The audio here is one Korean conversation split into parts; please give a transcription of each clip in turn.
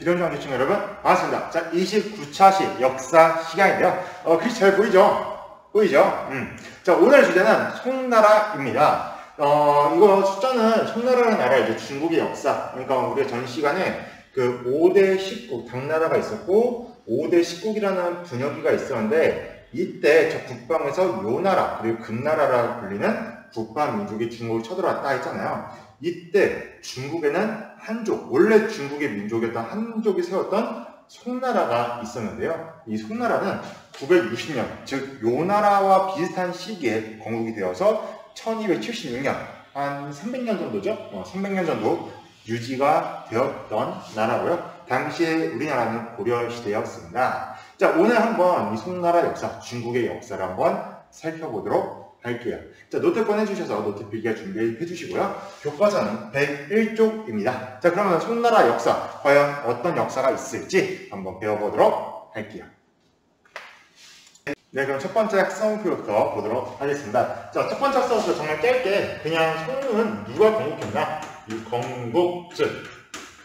비룡정 교충 여러분 반갑습니다. 자, 29차시 역사 시간인데요. 글씨 잘 보이죠? 보이죠? 자, 오늘 주제는 송나라입니다. 이거 숫자는 송나라라는 나라, 이제 중국의 역사. 그러니까 우리가 전 시간에 그 5대 10국, 당나라가 있었고 5대 10국이라는 분여기가 있었는데, 이때 저 북방에서 요나라 그리고 금나라라 불리는 북방 민족이 중국을 쳐들어왔다 했잖아요. 이때 중국에는 한족, 원래 중국의 민족이었던 한족이 세웠던 송나라가 있었는데요. 이 송나라는 960년, 즉 요나라와 비슷한 시기에 건국이 되어서 1276년, 한 300년 정도죠? 300년 정도 유지가 되었던 나라고요. 당시에 우리나라는 고려시대였습니다. 자, 오늘 한번 이 송나라 역사, 중국의 역사를 한번 살펴보도록 할게요. 자, 노트 꺼내주셔서 노트 필기할 준비해 주시고요. 교과서는 101쪽입니다. 자, 그러면 송나라 역사, 과연 어떤 역사가 있을지 한번 배워보도록 할게요. 네, 그럼 첫 번째 학성표부터 보도록 하겠습니다. 자, 첫 번째 학성표 정말 짧게, 그냥 송은 누가 건국했나? 이 건국, 즉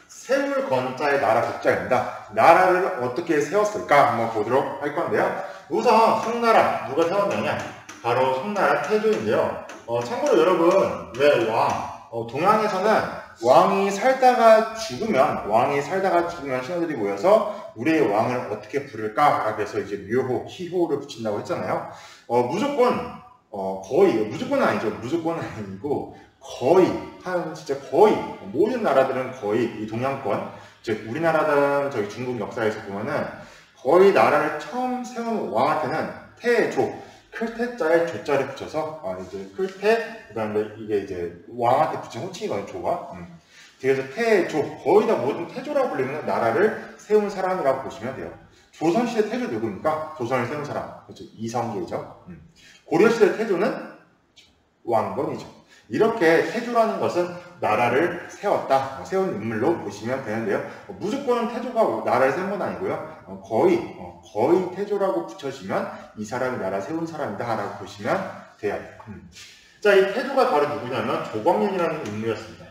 세울 건자의 나라 국자입니다. 나라를 어떻게 세웠을까 한번 보도록 할 건데요. 우선 송나라 누가 세웠느냐? 바로 송나라 태조인데요. 참고로 여러분, 왜 동양에서는 왕이 살다가 죽으면 신하들이 모여서 우리의 왕을 어떻게 부를까? 그래서 이제 묘호, 희호를 붙인다고 했잖아요. 무조건은 아니죠. 무조건은 아니고 진짜 거의 모든 나라들은 거의 이 동양권, 즉 우리나라든 저기 중국 역사에서 보면은 거의 나라를 처음 세운 왕한테는 태조, 클태자에 조자를 붙여서 이제 클태, 그다음에 이게 이제 왕한테 붙인 호칭이거든요. 조가. 그래서 태조, 거의 다 모든 태조라고 불리는 나라를 세운 사람이라고 보시면 돼요. 조선시대 태조 누구입니까? 조선을 세운 사람, 그렇죠. 이성계죠. 고려시대 태조는 왕건이죠. 이렇게 태조라는 것은 나라를 세운 인물로 보시면 되는데요. 무조건 태조가 나라를 세운 건 아니고요. 거의 태조라고 붙여지면 이 사람이 나라 세운 사람이다 라고 보시면 돼요. 자, 이 태조가 바로 누구냐면 조광윤이라는 인물이었습니다.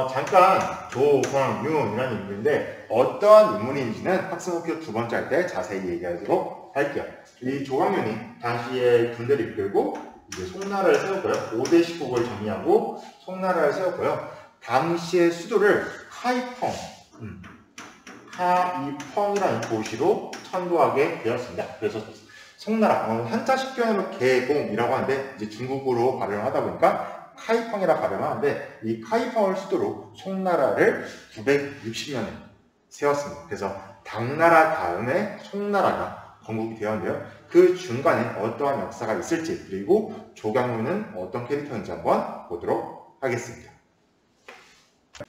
잠깐 조광윤이라는 인물인데 어떠한 인물인지는 학생목표 두 번째 할 때 자세히 얘기하도록 할게요. 이 조광윤이 당시에 군대를 이끌고 이제 송나라를 세웠고요. 5대 10국을 정리하고 송나라를 세웠고요. 당시의 수도를 하이펑이라는 도시로 천도하게 되었습니다. 그래서 송나라, 한자식 표현으로 개봉이라고 하는데 이제 중국어로 발음을 하다 보니까 카이펑이라 발음하는데, 이 카이펑을 수도로 송나라를 960년에 세웠습니다. 그래서 당나라 다음에 송나라가 건국이 되었는데요. 그 중간에 어떠한 역사가 있을지, 그리고 조광윤은 어떤 캐릭터인지 한번 보도록 하겠습니다.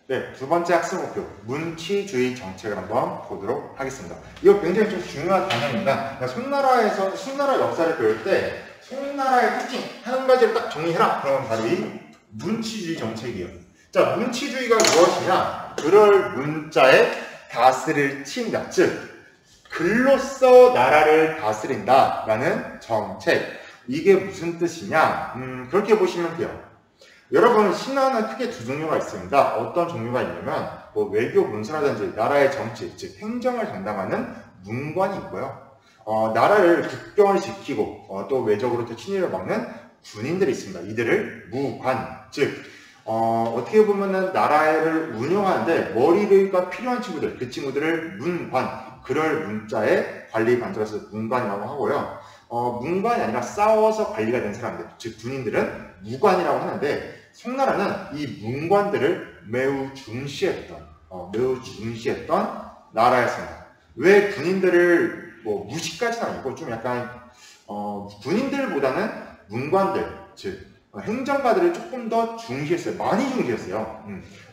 네, 두 번째 학습 목표, 문치주의 정책을 한번 보도록 하겠습니다. 이거 굉장히 좀 중요한 단어입니다. 송나라 역사를 배울 때 송나라의 특징 한 가지를 딱 정리해라. 그러면 바로 이 문치주의 정책이에요. 자, 문치주의가 무엇이냐? 그럴 문자에 다스릴 치입니다. 즉 글로써 나라를 다스린다라는 정책. 이게 무슨 뜻이냐? 그렇게 보시면 돼요. 여러분, 신화는 크게 두 종류가 있습니다. 어떤 종류가 있냐면 외교 문서라든지 나라의 정치, 즉 행정을 담당하는 문관이 있고요. 나라를 국경을 지키고 또 외적으로 또 친일을 막는 군인들이 있습니다. 이들을 무관, 즉 어떻게 보면은 나라를 운영하는데 머리가 필요한 친구들, 그 친구들을 문관, 그럴 문자에 관리 관절에서 문관이라고 하고요. 문관이 아니라 싸워서 관리가 된 사람들, 즉 군인들은 무관이라고 하는데, 송나라는 이 문관들을 매우 중시했던 나라였습니다. 왜 군인들을 무시까지는 아니고 좀 약간 군인들보다는 문관들, 즉 행정가들을 조금 더 중시했어요. 많이 중시했어요.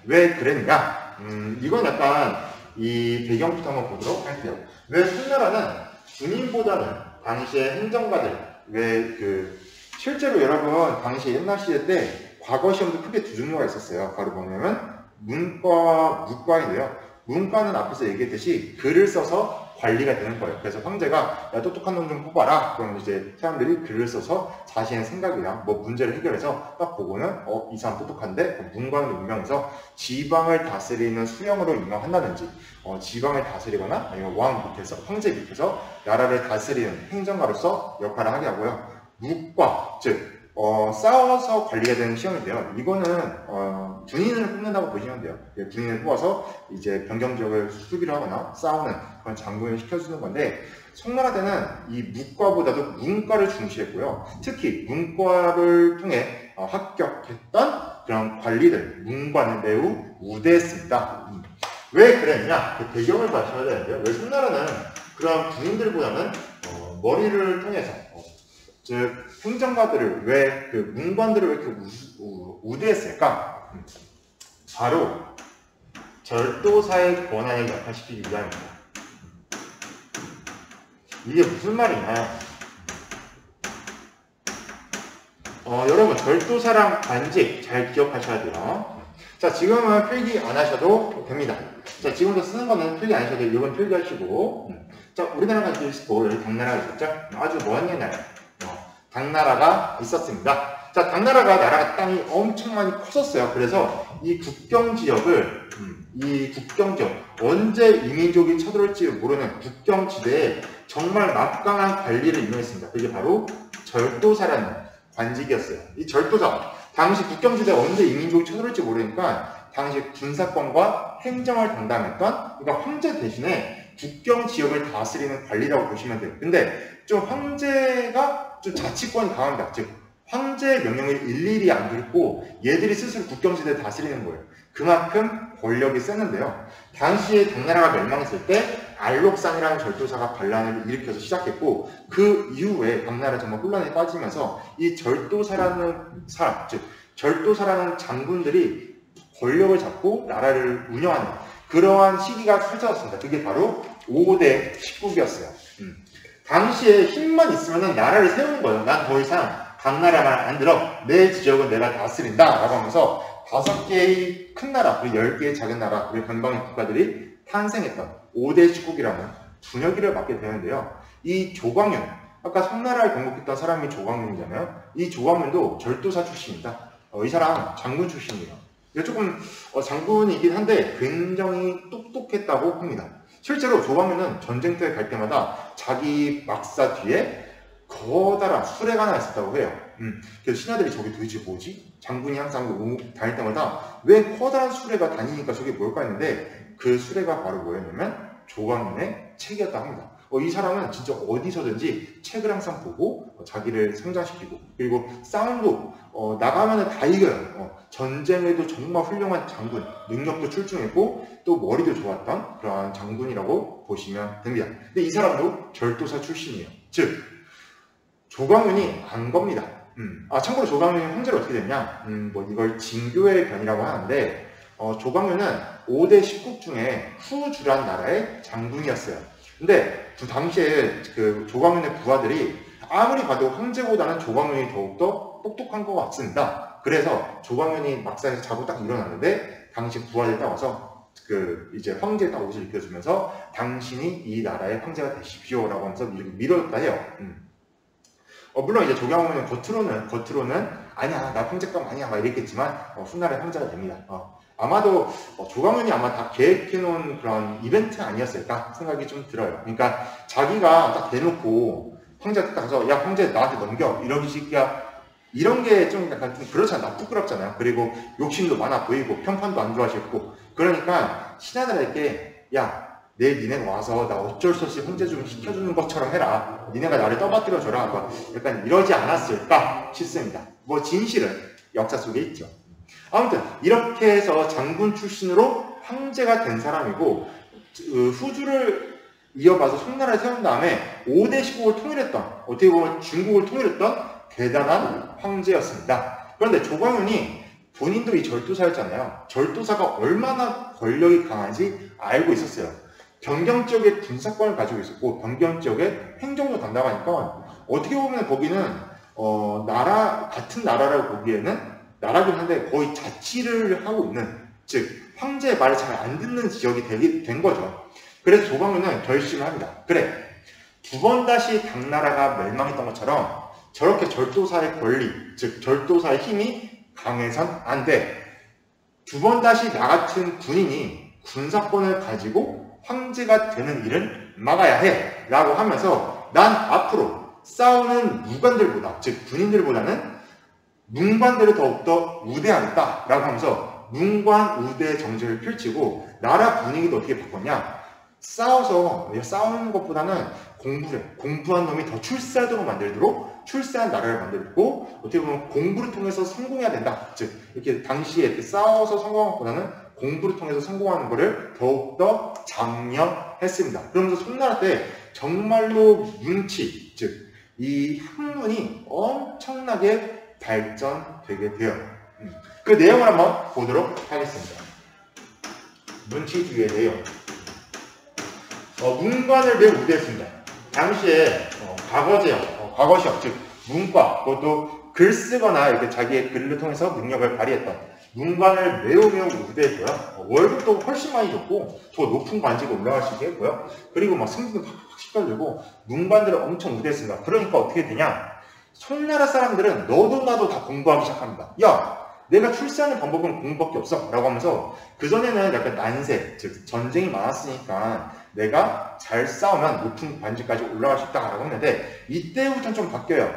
왜 그랬냐? 이건 약간 이 배경부터 한번 보도록 할게요. 왜 송나라는 군인보다는 당시의 행정가들, 실제로 여러분 당시 옛날 시대 때 과거 시험도 크게 두 종류가 있었어요. 바로 뭐냐면 문과와 무과인데요. 문과는 앞에서 얘기했듯이 글을 써서 관리가 되는 거예요. 그래서 황제가 야, 똑똑한 놈 좀 뽑아라. 그러면 이제 사람들이 글을 써서 자신의 생각이나 뭐 문제를 해결해서 딱 보고는 이 사람 똑똑한데 문관으로 임명해서 지방을 다스리는 수령으로 임명한다든지 지방을 다스리거나 아니면 왕 밑에서 황제 밑에서 나라를 다스리는 행정가로서 역할을 하게 하고요. 묵과 즉 싸워서 관리가 되는 시험인데요. 이거는 군인을 뽑는다고 보시면 돼요. 군인을 뽑아서 이제 변경 지역을 수비를 하거나 싸우는 그런 장군을 시켜주는 건데 송나라 때는 이 묵과보다도 문과를 중시했고요. 특히 문과를 통해 합격했던 그런 관리들, 문과는 매우 우대했습니다. 왜 그랬냐? 그 배경을 봐셔야 되는데요. 왜 송나라는 그런 군인들보다는 머리를 통해서 즉 행정가들을 왜 그 문관들을 왜 이렇게 우대했을까? 바로 절도사의 권한을 약화시키기 위함입니다. 이게 무슨 말이냐? 여러분 절도사랑 관직 잘 기억하셔야 돼요. 자, 지금은 필기 안 하셔도 됩니다. 자, 지금도 쓰는 거는 필기 안 하셔도 돼요. 이건 필기하시고. 자, 우리나라가 있고 여기 당나라가 있었죠? 아주 먼 옛날에 당나라가 있었습니다. 자, 당나라가 나라가 땅이 엄청 많이 컸었어요. 그래서 이 국경 지역 언제 이민족이 쳐들어올지 모르는 국경지대에 정말 막강한 관리를 임명했습니다. 그게 바로 절도사라는 관직이었어요. 이 절도사, 당시 국경지대에 언제 이민족이 쳐들어올지 모르니까 당시 군사권과 행정을 담당했던 그러니까 황제 대신에 국경 지역을 다스리는 관리라고 보시면 돼요. 근데 좀 황제가 좀 자치권이 강합니다. 즉 황제의 명령을 일일이 안 듣고 얘들이 스스로 국경지대를 다스리는 거예요. 그만큼 권력이 세는데요. 당시에 당나라가 멸망했을 때 알록산이라는 절도사가 반란을 일으켜서 시작했고 그 이후에 당나라 정말 혼란에 빠지면서 이 절도사라는 사람, 즉 절도사라는 장군들이 권력을 잡고 나라를 운영하는 그러한 시기가 펼쳐졌습니다. 그게 바로 5대 19기였어요. 당시에 힘만 있으면 나라를 세우는 거예요. 난 더 이상 당나라만 안 들어. 내 지역은 내가 다스린다. 라고 하면서 5개의 큰 나라, 그리고 10개의 작은 나라, 그리고 변방의 국가들이 탄생했던 5대 19기라는 분열기를 맡게 되는데요. 이 조광윤, 아까 송나라를 건국했던 사람이 조광윤이잖아요. 이 조광윤도 절도사 출신입니다. 이 사람 장군 출신이에요. 조금 장군이긴 한데 굉장히 똑똑했다고 합니다. 실제로 조광윤은 전쟁터에 갈 때마다 자기 막사 뒤에 커다란 수레가 하나 있었다고 해요. 그래서 신하들이 저게 도대체 뭐지? 장군이 항상 다닐 때마다 왜 커다란 수레가 다니니까 저게 뭘까 했는데 그 수레가 바로 뭐였냐면 조광윤의 책이었다고 합니다. 이 사람은 진짜 어디서든지 책을 항상 보고 자기를 성장시키고 그리고 싸움도 나가면 다 이겨요. 전쟁에도 정말 훌륭한 장군, 능력도 출중했고 또 머리도 좋았던 그러한 장군이라고 보시면 됩니다. 근데 이 사람도 절도사 출신이에요. 즉 조광윤이 안 겁니다. 참고로 조광윤이 황제로 어떻게 됐냐? 뭐 이걸 진교의 변이라고 하는데 조광윤은 5대 10국 중에 후주란 나라의 장군이었어요. 근데 그 당시에 그 조광윤의 부하들이 아무리 봐도 황제보다는 조광윤이 더욱더 똑똑한 것 같습니다. 그래서 조광윤이 막사에서 자고 딱 일어났는데 당시 부하들이 딱 와서 그 이제 황제에 딱 옷을 입혀주면서 당신이 이 나라의 황제가 되십시오라고 하면서 이렇게 밀어줬다 해요. 물론 이제 조광윤은 겉으로는 아니야 나 황제감 아니야 막 이랬겠지만 훗날에 황제가 됩니다. 아마도 조광윤이 아마 다 계획해놓은 그런 이벤트 아니었을까 생각이 좀 들어요. 그러니까 자기가 딱 대놓고 황제한테 딱 가서 야 황제 나한테 넘겨 이런 식이야 이런 게 좀 약간 좀 그렇잖아. 부끄럽잖아요. 그리고 욕심도 많아 보이고 평판도 안 좋아하셨고 그러니까 신하들에게 야 니네가 와서 나 어쩔 수 없이 황제 좀 시켜주는 것처럼 해라. 니네가 나를 떠받들어줘라. 약간 이러지 않았을까 싶습니다. 뭐 진실은 역사 속에 있죠. 아무튼 이렇게 해서 장군 출신으로 황제가 된 사람이고 후주를 이어봐서 송나라를 세운 다음에 5대 10국을 통일했던 어떻게 보면 중국을 통일했던 대단한 황제였습니다. 그런데 조광윤이 본인도 이 절도사였잖아요. 절도사가 얼마나 권력이 강한지 알고 있었어요. 변경 지역의 군사권을 가지고 있었고 변경 지역의 행정도 담당하니까 어떻게 보면 거기는 같은 나라라고 보기에는 나라긴 한데 거의 자치를 하고 있는 즉 황제의 말을 잘 안 듣는 지역이 된 거죠. 그래서 조광조는 결심을 합니다. 그래, 두 번 다시 당나라가 멸망했던 것처럼 저렇게 절도사의 권리, 즉 절도사의 힘이 강해선 안 돼. 두 번 다시 나 같은 군인이 군사권을 가지고 황제가 되는 일은 막아야 해 라고 하면서 난 앞으로 싸우는 무관들보다, 즉 군인들보다는 문관들을 더욱더 우대하겠다 라고 하면서 문관 우대 정책을 펼치고 나라 분위기도 어떻게 바꿨냐, 싸우는 것보다는 공부한 놈이 더 출세하도록 만들도록 출세한 나라를 만들고, 어떻게 보면 공부를 통해서 성공해야 된다. 즉 이렇게 당시에 싸워서 성공한 것보다는 공부를 통해서 성공하는 것을 더욱더 장려했습니다. 그러면서 송나라 때 정말로 문치, 즉 이 학문이 엄청나게 발전되게 돼요. 그 내용을 한번 보도록 하겠습니다. 문치주의의 내용. 문관을 매우 우대했습니다. 당시에 과거 시험, 즉 문과, 그것도 글 쓰거나 이렇게 자기의 글을 통해서 능력을 발휘했던 문관을 매우 우대했고요. 월급도 훨씬 많이 줬고 더 높은 관직에 올라갈 수 있게 했고요. 그리고 막 승진도 팍팍 시켜주고 문관들을 엄청 우대했습니다. 그러니까 어떻게 되냐? 송나라 사람들은 너도 나도 다 공부하기 시작합니다. 야, 내가 출세하는 방법은 공부밖에 없어 라고 하면서, 그전에는 약간 난세, 즉 전쟁이 많았으니까 내가 잘 싸우면 높은 관직까지 올라갈 수 있다라고 했는데, 이때부터는 좀 바뀌어요.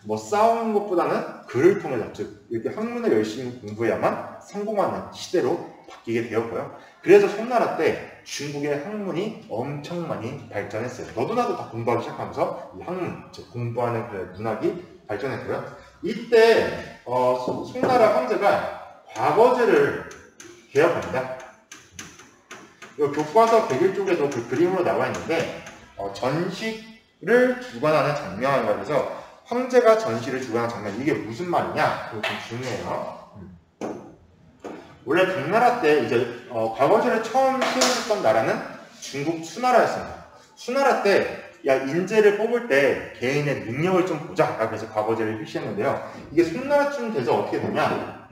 뭐 싸우는 것보다는 글을 통해서, 즉 이렇게 학문을 열심히 공부해야만 성공하는 시대로 바뀌게 되었고요. 그래서 송나라 때 중국의 학문이 엄청 많이 발전했어요. 너도 나도 다 공부하기 시작하면서 이 학문, 즉 공부하는 그 문학이 발전했고요. 이때 송나라 황제가 과거제를 개혁합니다. 이 교과서 101쪽에도 그 그림으로 나와 있는데, 전시를 주관하는 장면에 관해서 황제가 전시를 주관하는 장면, 이게 무슨 말이냐? 이거 좀 중요해요. 원래 당나라 때 이제 과거제를 처음 시행했던 나라는 중국 수나라였습니다. 수나라 때 야, 인재를 뽑을 때 개인의 능력을 좀 보자 라고 해서 과거제를 실시했는데요. 이게 송나라쯤 돼서 어떻게 되냐,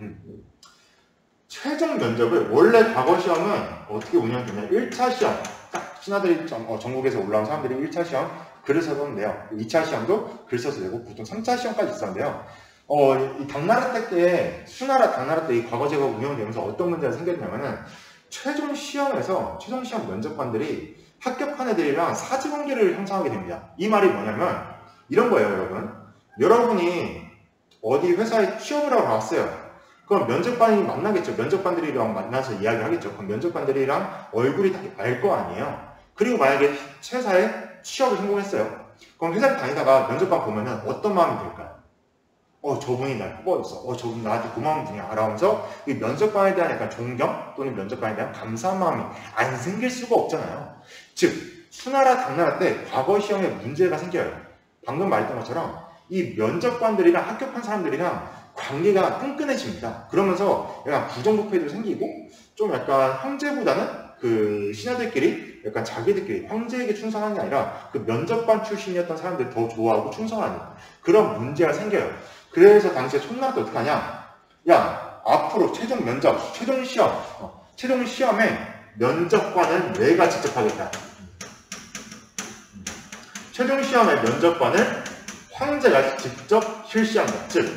최종 면접을, 원래 과거 시험은 어떻게 운영되냐, 1차 시험, 딱 신하들이 전국에서 올라온 사람들이 1차 시험 글을 써서 내요. 2차 시험도 글 써서 내고 보통 3차 시험까지 있었는데요. 이 당나라 때 당나라 때 이 과거제가 운영되면서 어떤 문제가 생겼냐면은, 최종 시험 면접관들이 합격한 애들이랑 사지관계를 형성하게 됩니다. 이 말이 뭐냐면 이런 거예요, 여러분. 여러분이 어디 회사에 취업을 하러 왔어요. 그럼 면접관이 만나겠죠. 면접관들이랑 만나서 이야기하겠죠. 그럼 면접관들이랑 얼굴이 다 알 거 아니에요. 그리고 만약에 회사에 취업을 성공했어요. 그럼 회사를 다니다가 면접관 보면은 어떤 마음이 들까요? 저분이 날 뽑아줬어. 저분 나한테 고마운 분이야. 라면서 이 면접관에 대한 약간 존경 또는 면접관에 대한 감사한 마음이 안 생길 수가 없잖아요. 즉, 수나라, 당나라 때 과거 시험에 문제가 생겨요. 방금 말했던 것처럼 이 면접관들이랑 합격한 사람들이랑 관계가 끈끈해집니다. 그러면서 약간 부정부패도 생기고, 좀 약간 황제보다는 그 신하들끼리 약간 자기들끼리 황제에게 충성하는 게 아니라 그 면접관 출신이었던 사람들 더 좋아하고 충성하는 그런 문제가 생겨요. 그래서 당시에 송나라 때 어떻게 하냐? 야, 앞으로 최종 시험에 면접관을 내가 직접 하겠다. 최종 시험의 면접관을 황제가 직접 실시합니다. 즉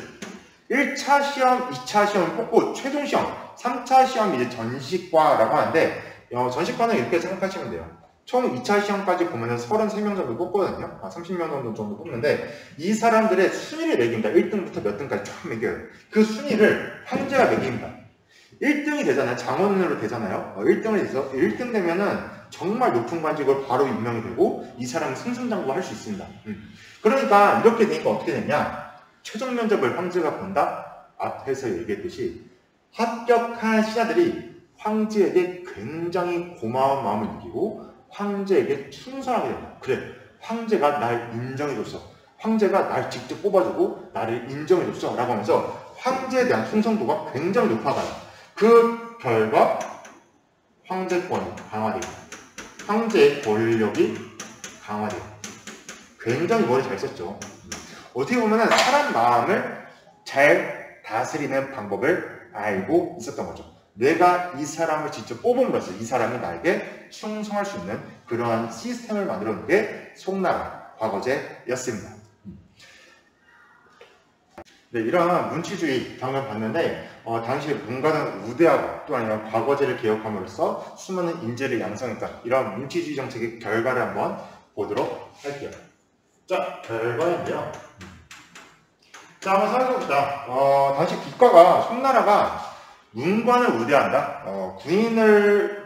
1차 시험, 2차 시험을 뽑고 최종 시험, 3차 시험이 이제 전시과라고 하는데, 전시과는 이렇게 생각하시면 돼요. 총 2차 시험까지 보면 33명 정도 뽑거든요. 30명 정도 뽑는데, 이 사람들의 순위를 매깁니다. 1등부터 몇 등까지 쫙 매겨요. 그 순위를 황제가 매깁니다. 1등이 되잖아요. 장원으로 되잖아요. 1등을 해서 1등 되면은 정말 높은 관직으로 바로 임명이 되고, 이 사람은 승승장구 할 수 있습니다. 그러니까 이렇게 되니까 어떻게 되냐? 최종 면접을 황제가 본다? 앞에서 얘기했듯이 합격한 신하들이 황제에게 굉장히 고마운 마음을 느끼고 황제에게 충성하게 됩니다. 그래, 황제가 날 인정해줬어. 황제가 날 직접 뽑아주고 나를 인정해줬어 라고 하면서 황제에 대한 충성도가 굉장히 높아가요. 그 결과 황제권이 강화되고 황제의 권력이 강화되고, 굉장히 머리 잘 썼죠. 어떻게 보면 사람 마음을 잘 다스리는 방법을 알고 있었던 거죠. 내가 이 사람을 직접 뽑음으로써 이 사람이 나에게 충성할 수 있는 그러한 시스템을 만들어 놓은 게 송나라 과거제였습니다. 네, 이런 문치주의 방금 봤는데 당시에 문과는 우대하고 또 아니면 과거제를 개혁함으로써 수많은 인재를 양성했다. 이런 문치주의 정책의 결과를 한번 보도록 할게요. 자, 결과인데요. 자, 한번 생각해봅시다. 당시 국가가 송나라가 문관을 우대한다.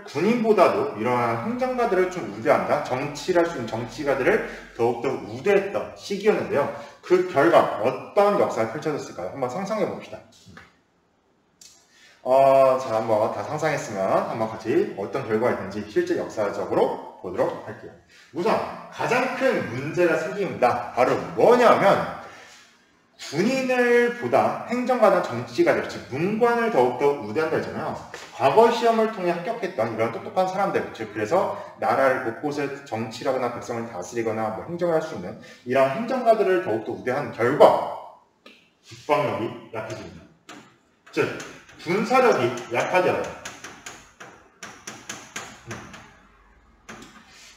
군인보다도 이러한 행정가들을 좀 우대한다. 정치를 할 수 있는 정치가들을 더욱더 우대했던 시기였는데요. 그 결과 어떤 역사가 펼쳐졌을까요? 한번 상상해 봅시다. 자, 한번 다 상상했으면 한번 같이 어떤 결과가 있는지 실제 역사적으로 보도록 할게요. 우선 가장 큰 문제가 생깁니다. 바로 뭐냐면 군인을 보다 행정가나 정치가들, 즉 문관을 더욱더 우대한다 했잖아요. 과거 시험을 통해 합격했던 이런 똑똑한 사람들, 즉 그래서 나라를 곳곳에 정치를 하거나 백성을 다스리거나 뭐 행정을 할 수 있는 이런 행정가들을 더욱더 우대한 결과 국방력이 약해집니다. 즉 군사력이 약하더라고요.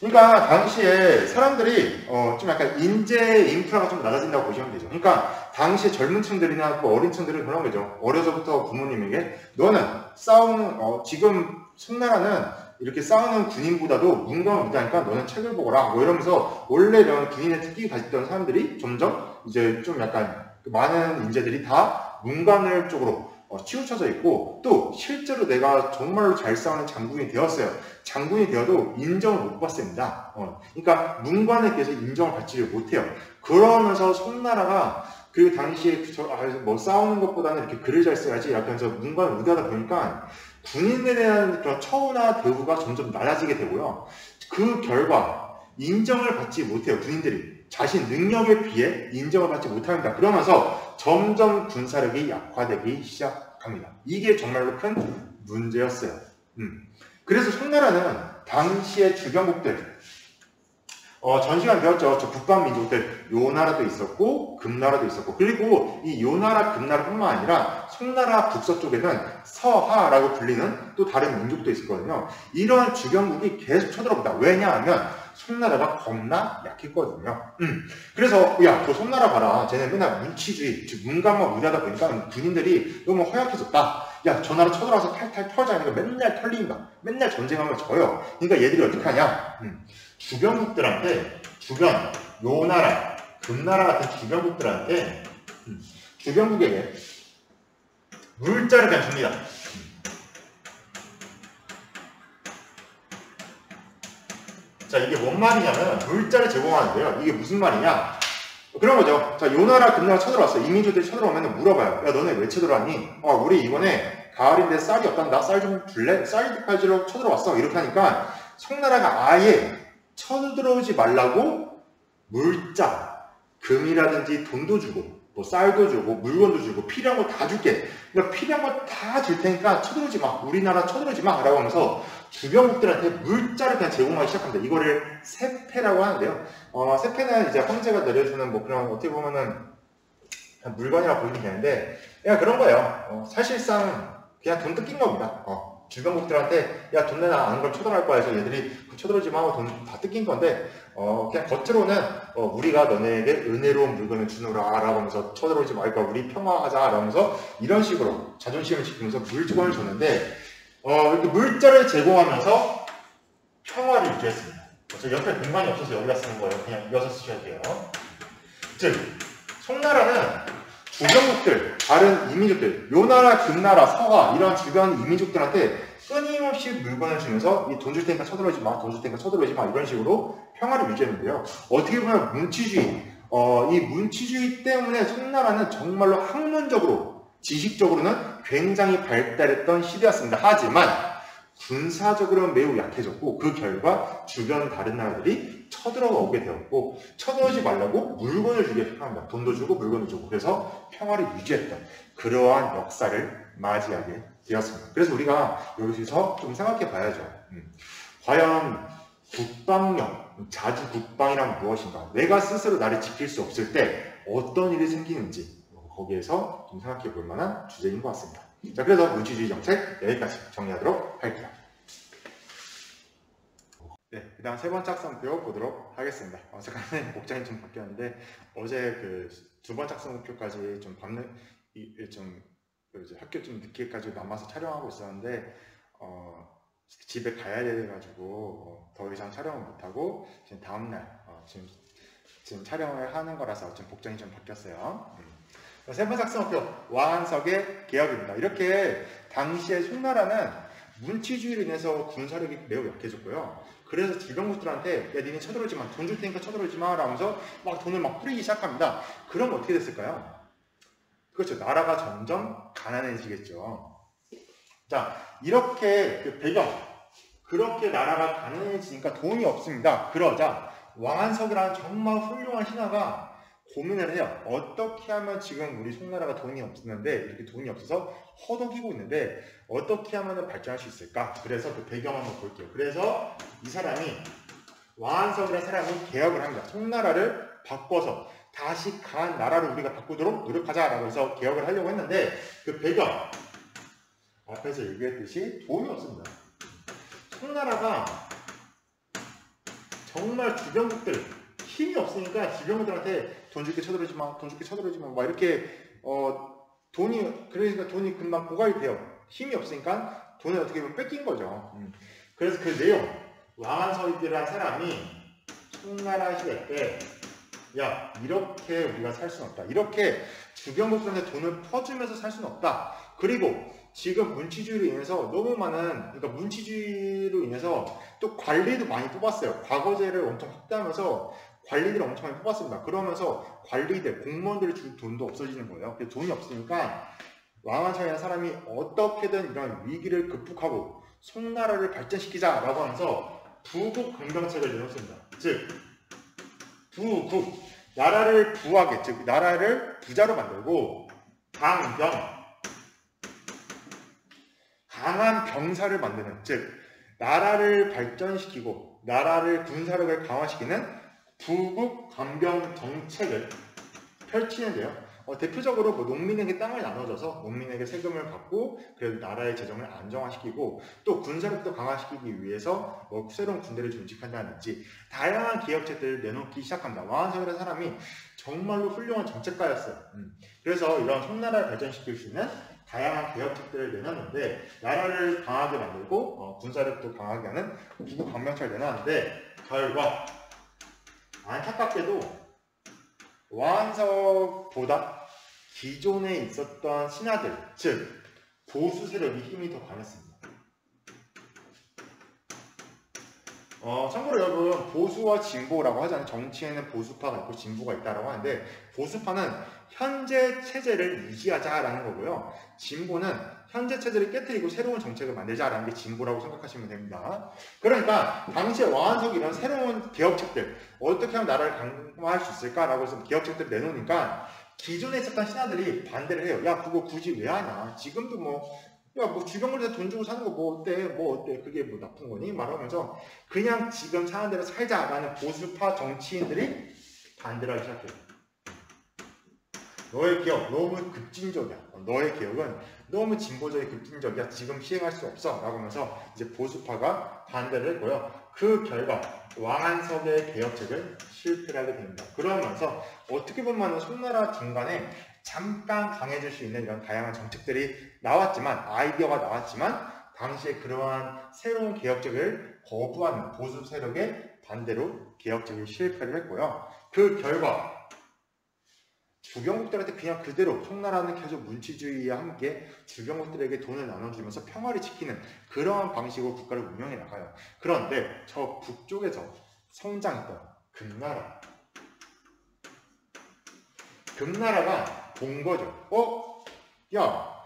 그러니까 당시에 사람들이 좀 약간 인재 인프라가 좀 낮아진다고 보시면 되죠. 그러니까 당시에 젊은 층들이나 또 어린 층들은 그런 거죠. 어려서부터 부모님에게 너는 싸우는 지금 송나라는 이렇게 싸우는 군인보다도 문관을 우대하니까 너는 책을 보거라 뭐 이러면서 원래 이런 군인의 특기 가졌던 사람들이 점점 이제 좀 약간 많은 인재들이 다 문관을 쪽으로 치우쳐져 있고 또 실제로 내가 정말로 잘 싸우는 장군이 되었어요. 장군이 되어도 인정을 못 받습니다. 그러니까 문관에 대해서 인정을 받지를 못해요. 그러면서 송나라가 그 당시에 뭐 싸우는 것보다는 이렇게 글을 잘 써야지 약간 저 문관을 우대하다 보니까 군인에 대한 그런 처우나 대우가 점점 낮아지게 되고요. 그 결과 인정을 받지 못해요. 군인들이 자신 능력에 비해 인정을 받지 못합니다. 그러면서 점점 군사력이 약화되기 시작합니다. 이게 정말로 큰 문제였어요. 그래서 송나라는 당시의 주변국들, 전 시간 배웠죠. 저 북방민족들, 요나라도 있었고 금나라도 있었고, 그리고 이 요나라, 금나라뿐만 아니라 송나라 북서쪽에는 서하라고 불리는 또 다른 민족도 있었거든요. 이러한 주변국이 계속 쳐들어옵니다. 왜냐하면 송나라가 겁나 약했거든요. 그래서 야, 저 송나라 봐라. 쟤네 맨날 문치주의, 즉 문관만 우대하다 보니까 군인들이 너무 허약해졌다. 야, 저 나라 쳐들어와서 탈탈 털자. 그러니까 맨날 털린다. 맨날 전쟁하면 져요. 그러니까 얘들이 어떻게 하냐? 주변국들한테, 요나라, 금나라 같은 주변국들한테, 주변국에게 물자를 그냥 줍니다. 자, 이게 뭔 말이냐면 물자를 제공하는데요. 이게 무슨 말이냐? 그런 거죠. 자, 요나라, 금나라 쳐들어왔어. 이민족들이 쳐들어오면 물어봐요. 야, 너네 왜 쳐들어왔니? 우리 이번에 가을인데 쌀이 없단다. 쌀 좀 줄래? 쌀 가지러 쳐들어왔어. 이렇게 하니까 송나라가 아예 쳐들어오지 말라고 물자, 금이라든지 돈도 주고 뭐 쌀도 주고 물건도 주고 필요한 거 다 줄게. 그러니까 필요한 거 다 줄 테니까 쳐들어오지 마. 우리나라 쳐들어오지 마. 라고 하면서 주변국들한테 물자를 그냥 제공하기 시작합니다. 이거를 세패라고 하는데요. 세패는 이제 황제가 내려주는 뭐 그런 어떻게 보면은 물건이라고 보이면 되는데 그냥 그런 거예요. 사실상 그냥 돈 뜯긴 겁니다. 주변국들한테 야, 돈 내놔. 안 그럼 쳐들어갈 거야 해서 얘들이 쳐들어오지 마 하고 돈 다 뜯긴 건데 그냥 겉으로는 우리가 너네에게 은혜로운 물건을 주노라 라고 하면서 쳐들어오지 말까 우리 평화하자 라면서 이런 식으로 자존심을 지키면서 물건을 줬는데 이렇게 물자를 제공하면서 평화를 유지했습니다. 저 옆에 공간이 없어서 여기다 쓰는 거예요. 그냥 이어서 쓰셔야 돼요. 즉 송나라는 주변국들, 다른 이민족들, 요나라, 금나라, 서하 이런 주변 이민족들한테 끊임없이 물건을 주면서 돈 줄 테니까 쳐들어오지 마, 돈 줄 테니까 쳐들어오지 마 이런 식으로 평화를 유지했는데요. 어떻게 보면 문치주의, 이 문치주의 때문에 송나라는 정말로 학문적으로, 지식적으로는 굉장히 발달했던 시대였습니다. 하지만 군사적으로는 매우 약해졌고 그 결과 주변 다른 나라들이 쳐들어오게 되었고 쳐들어오지 말라고 물건을 주게 합니다. 돈도 주고 물건도 주고 그래서 평화를 유지했던 그러한 역사를 맞이하게 되었습니다. 그래서 우리가 여기서 좀 생각해 봐야죠. 과연 국방력, 자주 국방이란 무엇인가? 내가 스스로 나를 지킬 수 없을 때 어떤 일이 생기는지 거기에서 좀 생각해 볼 만한 주제인 것 같습니다. 자, 그래서 문치주의 정책 여기까지 정리하도록 할게요. 네, 그 다음 세 번째 학습목표 보도록 하겠습니다. 잠깐 목장이 좀 바뀌었는데 어제 그 두 번째 학습목표까지 좀 학교 좀 늦게까지 남아서 촬영하고 있었는데 집에 가야 돼가지고 더 이상 촬영을 못하고 지금 다음날 지금 촬영을 하는 거라서 좀 복장이 좀 바뀌었어요. 세 번째 학습목표 왕한석의 개혁입니다. 이렇게 당시에 송나라는 문치주의로 인해서 군사력이 매우 약해졌고요. 그래서 질병국들한테 야 니네 쳐들어오지 마, 돈 줄 테니까 쳐들어오지 마 라면서 막 돈을 막 뿌리기 시작합니다. 그럼 어떻게 됐을까요? 그렇죠. 나라가 점점 가난해지겠죠. 자, 이렇게 그 배경, 그렇게 나라가 가난해지니까 돈이 없습니다. 그러자 왕한석이라는 정말 훌륭한 신하가 고민을 해요. 어떻게 하면 지금 우리 송나라가 돈이 없었는데 이렇게 돈이 없어서 허덕이고 있는데 어떻게 하면 발전할 수 있을까? 그래서 그 배경을 한번 볼게요. 그래서 이 사람이 왕한석이라는 사람이 개혁을 합니다. 송나라를 바꿔서 다시 강한 나라를 우리가 바꾸도록 노력하자라고 해서 개혁을 하려고 했는데 그 배경 앞에서 얘기했듯이 돈이 없습니다. 송나라가 정말 주변국들 힘이 없으니까 주변국들한테 돈 줄게 쳐들어오지 마, 돈 줄게 쳐들어오지 마, 막 이렇게 그러니까 돈이 금방 고갈이 돼요. 힘이 없으니까 돈을 어떻게 보면 뺏긴 거죠. 그래서 그 내용 왕한석이라는 사람이 송나라 시대 때 야, 이렇게 우리가 살 수는 없다. 이렇게 주변국들한테 돈을 퍼주면서 살 수는 없다. 그리고 지금 문치주의로 인해서 너무 많은, 그러니까 문치주의로 인해서 또 관리도 많이 뽑았어요. 과거제를 엄청 확대하면서 관리들을 엄청 많이 뽑았습니다. 그러면서 관리들, 공무원들을 줄 돈도 없어지는 거예요. 그래서 돈이 없으니까 왕한석이라는 사람이 어떻게든 이런 위기를 극복하고 송나라를 발전시키자라고 하면서 부국 강병책을 내놓습니다. 즉, 부국, 나라를 부하게, 즉 나라를 부자로 만들고 강병, 강한 병사를 만드는, 즉 나라를 발전시키고 나라를 군사력을 강화시키는 부국 강병 정책을 펼치는데요. 대표적으로 뭐 농민에게 땅을 나눠줘서 농민에게 세금을 받고 그래도 나라의 재정을 안정화시키고 또 군사력도 강화시키기 위해서 뭐 새로운 군대를 조직한다든지 다양한 개혁책들을 내놓기 시작합니다. 왕한석이라는 사람이 정말로 훌륭한 정책가였어요. 그래서 이런 송나라를 발전시킬 수 있는 다양한 개혁책들을 내놨는데 나라를 강하게 만들고 군사력도 강하게 하는 부국 강병책을 내놨는데 결과 안타깝게도 왕한석보다 기존에 있었던 신하들, 즉 보수 세력이 힘이 더 강했습니다. 참고로 여러분 보수와 진보라고 하잖아요. 정치에는 보수파가 있고 진보가 있다라고 하는데 보수파는 현재 체제를 유지하자라는 거고요. 진보는 현재 체제를 깨뜨리고 새로운 정책을 만들자라는 게 진보라고 생각하시면 됩니다. 그러니까 당시에 왕한석이 이런 새로운 개혁책들 어떻게 하면 나라를 강화할 수 있을까라고 해서 개혁책들을 내놓으니까 기존에 있었던 신하들이 반대를 해요. 야 그거 굳이 왜 하냐. 지금도 뭐 주변국에서 돈 주고 사는 거 뭐 어때 그게 뭐 나쁜 거니 말하면서 그냥 지금 사는 대로 살자라는 보수파 정치인들이 반대를 하기 시작해요. 너의 개혁 너무 급진적이야. 너의 개혁은 너무 진보적이 급진적이야. 지금 시행할 수 없어 라고 하면서 이제 보수파가 반대를 했고요. 그 결과 왕한석의 개혁책은 실패를 하게 됩니다. 그러면서 어떻게 보면 송나라 중간에 잠깐 강해질 수 있는 이런 다양한 정책들이 나왔지만 아이디어가 나왔지만 당시에 그러한 새로운 개혁책을 거부하는 보수 세력의 반대로 개혁책이 실패를 했고요. 그 결과 주변국들한테 그냥 그대로 송나라는 계속 문치주의와 함께 주변국들에게 돈을 나눠주면서 평화를 지키는 그러한 방식으로 국가를 운영해 나가요. 그런데 저 북쪽에서 성장했던 금나라가 본 거죠. 야,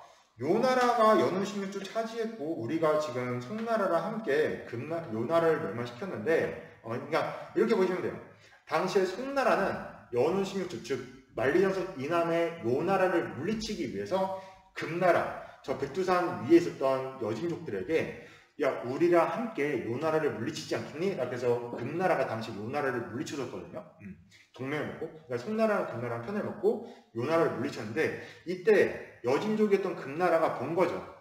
요 나라가 연운 16주 차지했고 우리가 지금 송나라랑 함께 요 나라를 멸망시켰는데 그러니까 이렇게 보시면 돼요. 당시에 송나라는 연운 16주 즉 만리장성 이남의 요 나라를 물리치기 위해서 금나라 저 백두산 위에 있었던 여진족들에게 야 우리랑 함께 요 나라를 물리치지 않겠니? 그래서 금나라가 당시 요 나라를 물리쳐줬거든요. 동맹을 맺고 그러니까 송나라랑 금나라랑 편을 먹고 요 나라를 물리쳤는데 이때 여진족이었던 금나라가 본 거죠.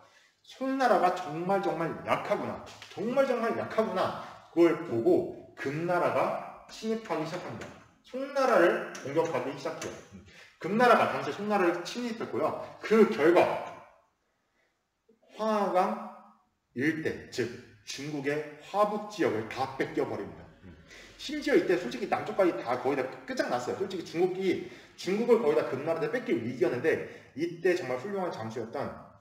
송나라가 정말 약하구나. 정말 약하구나. 그걸 보고 금나라가 침입하기 시작합니다. 송나라를 공격하기 시작해요. 금나라가 당시 송나라를 침입했고요. 그 결과 황하강 일대, 즉 중국의 화북 지역을 다 뺏겨버립니다. 심지어 이때 솔직히 남쪽까지 다 거의 다 끝장났어요. 솔직히 중국을 거의 다 금나라한테 뺏길 위기였는데 이때 정말 훌륭한 장수였던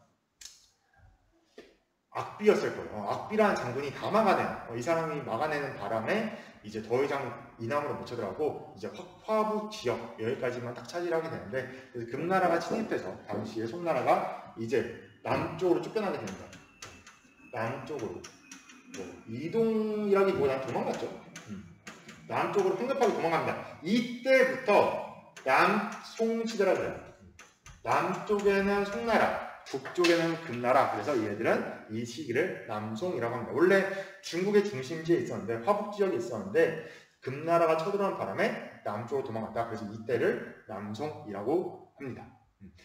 악비였을 거예요. 악비라는 장군이 다 막아내요. 이 사람이 막아내는 바람에 이제 더 이상 이남으로 못 쳐들어가고 이제 화북 지역 여기까지만 딱 차지하게 되는데 그래서 금나라가 침입해서 당시에 송나라가 이제 남쪽으로 쫓겨나게 됩니다. 남쪽으로 이동이라기보다는 도망갔죠. 남쪽으로 황급하게 도망갑니다. 이때부터 남송시대라 그래요. 남쪽에는 송나라, 북쪽에는 금나라. 그래서 얘들은 이 시기를 남송이라고 합니다. 원래 중국의 중심지에 있었는데 화북 지역에 있었는데 금나라가 쳐들어오는 바람에 남쪽으로 도망갔다. 그래서 이때를 남송이라고 합니다.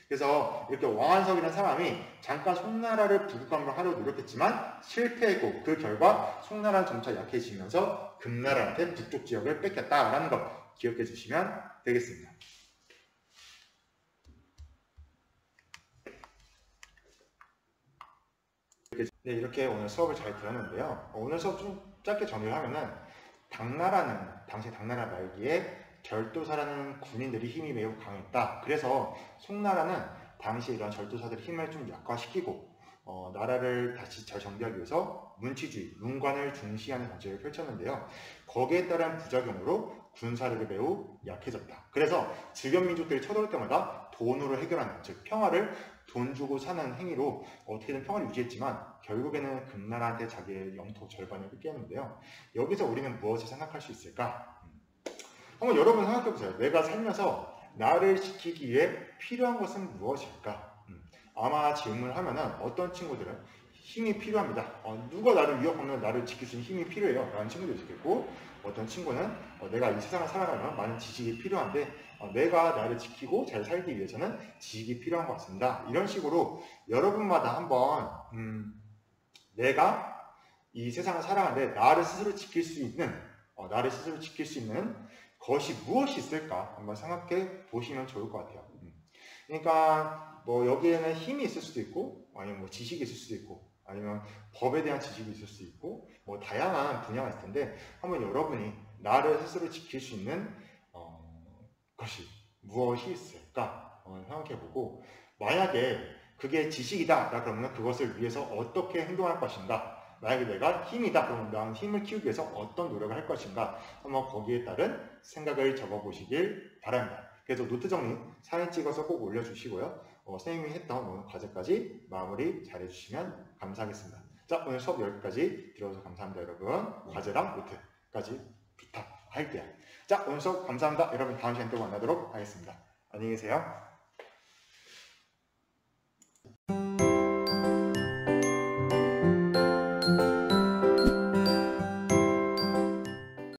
그래서 이렇게 왕한석이라는 사람이 잠깐 송나라를 부국함으로 하려고 노력했지만 실패했고 그 결과 송나라는 점차 약해지면서 금나라한테 북쪽 지역을 뺏겼다라는 것 기억해 주시면 되겠습니다. 네, 이렇게 오늘 수업을 잘 들었는데요. 오늘 수업 좀 짧게 정리를 하면은 당시 당나라 말기에 절도사라는 군인들이 힘이 매우 강했다. 그래서 송나라는 당시 이런 절도사들의 힘을 좀 약화시키고 나라를 다시 잘 정비하기 위해서 문치주의, 문관을 중시하는 정책을 펼쳤는데요. 거기에 따른 부작용으로 군사력이 매우 약해졌다. 그래서 주변 민족들이 쳐들어올 때마다 돈으로 해결하는, 즉 평화를 돈 주고 사는 행위로 어떻게든 평화를 유지했지만 결국에는 금나라한테 자기의 영토 절반을 뺏겼는데요. 여기서 우리는 무엇을 생각할 수 있을까? 한번 여러분 생각해보세요. 내가 살면서 나를 지키기 위해 필요한 것은 무엇일까? 아마 질문을 하면은 어떤 친구들은 힘이 필요합니다. 누가 나를 위협하면 나를 지킬 수 있는 힘이 필요해요. 라는 친구도 있겠고, 어떤 친구는 내가 이 세상을 살아가면 많은 지식이 필요한데 내가 나를 지키고 잘 살기 위해서는 지식이 필요한 것 같습니다. 이런 식으로 여러분마다 한번 내가 이 세상을 살아가는데 나를 스스로 지킬 수 있는 것이 무엇이 있을까 한번 생각해 보시면 좋을 것 같아요. 그러니까 뭐 여기에는 힘이 있을 수도 있고 아니면 뭐 지식이 있을 수도 있고 아니면 법에 대한 지식이 있을 수 있고 뭐 다양한 분야가 있을 텐데 한번 여러분이 나를 스스로 지킬 수 있는 것이 무엇이 있을까 생각해 보고 만약에 그게 지식이다 그러면 그것을 위해서 어떻게 행동할 것인가 만약에 내가 힘이다 그러면 나는 힘을 키우기 위해서 어떤 노력을 할 것인가 한번 거기에 따른 생각을 적어보시길 바랍니다. 그래서 노트 정리 사진 찍어서 꼭 올려주시고요. 선생님이 했던 오늘 과제까지 마무리 잘 해주시면 감사하겠습니다. 자, 오늘 수업 여기까지 들어줘서 감사합니다, 여러분. 과제랑 노트까지 부탁할게요. 자, 오늘 수업 감사합니다. 여러분 다음 시간에 또 만나도록 하겠습니다. 안녕히 계세요.